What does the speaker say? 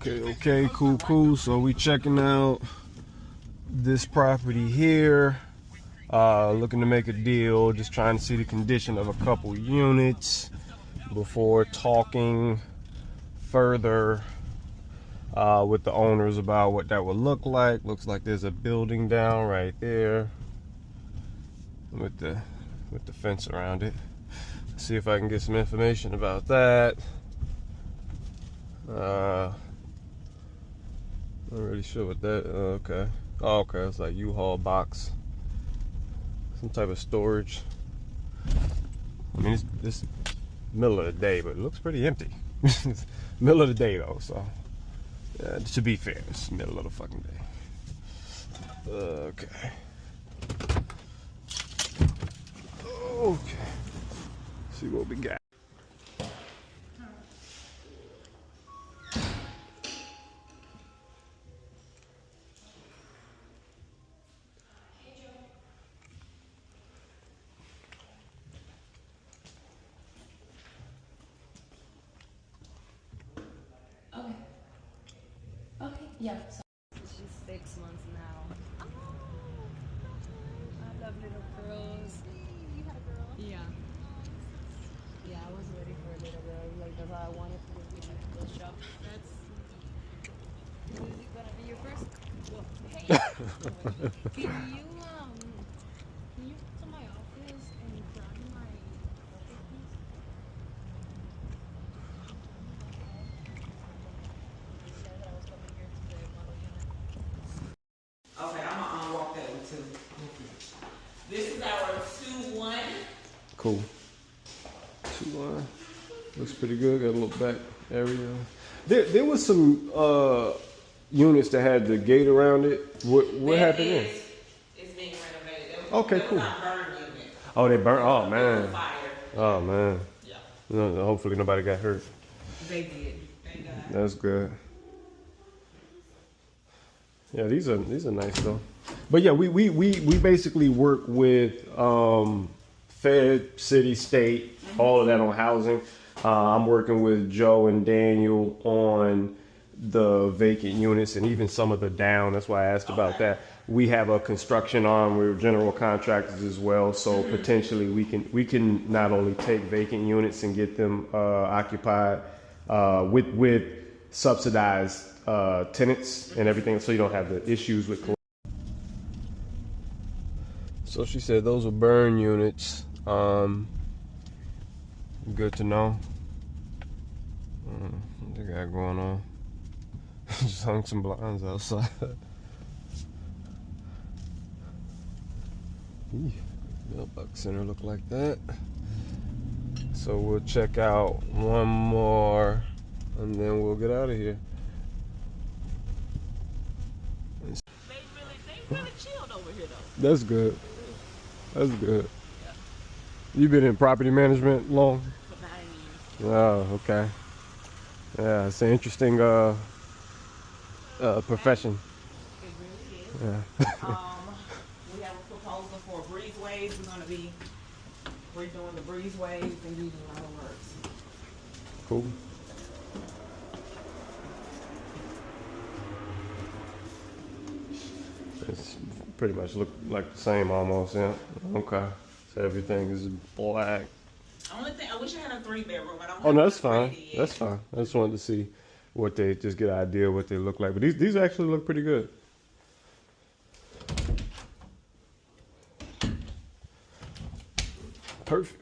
Okay, cool. So we checking out this property here. Looking to make a deal, just trying to see the condition of a couple units before talking further with the owners about what that would look like. Looks like there's a building down right there with the fence around it. See if I can get some information about that. Not really sure what that. Okay. Oh, okay. It's like U-Haul box, some type of storage. I mean, it's middle of the day, but it looks pretty empty. It's middle of the day though, so to be fair, it's middle of the fucking day. Okay. See what we got. Okay, yeah. So she's 6 months now. Oh, I love little girls. You had a girl? Yeah. Yeah, I was ready for a little girl. Like, that's all I wanted to do. Go shop. That's. Is it gonna be your first? Well, hey. Can you come to my office and grab my birthday, please? Okay, I'm gonna walk that one too. This is our 2-1. Cool. 2-1. Looks pretty good. Got a little back area. There was some units that had the gate around it. What happened there? It's being renovated. Okay, cool. Oh, they burnt. Oh man. Oh man. Yeah. No, hopefully nobody got hurt. They did. Thank God. That's good. Yeah, these are nice though. But yeah, we basically work with Fed, city, state, all of that on housing. I'm working with Joe and Daniel on the vacant units and even some of the down. That's why I asked about that. We have a construction arm. We're general contractors as well, so potentially we can not only take vacant units and get them occupied with subsidized tenants and everything, so you don't have the issues with. So she said those were burn units. Good to know. What they got going on? Just hung some blinds outside. Mailbox center look like that. So we'll check out one more and then we'll get out of here. They really chilled over here though. That's good. That's good. Yeah. You been in property management long? For 9 years. Oh, okay. Yeah, it's an interesting profession. It really is. Yeah. We have a proposal for breezeways. We're gonna be redoing the breezeways and using our works. Cool. It's pretty much look like the same almost, yeah. Okay. So everything is black. Only thing I wish I had a 3-bedroom. I don't. Oh no, that's fine. That's fine. I just wanted to see what they just get an idea of what they look like. But these actually look pretty good. Perfect.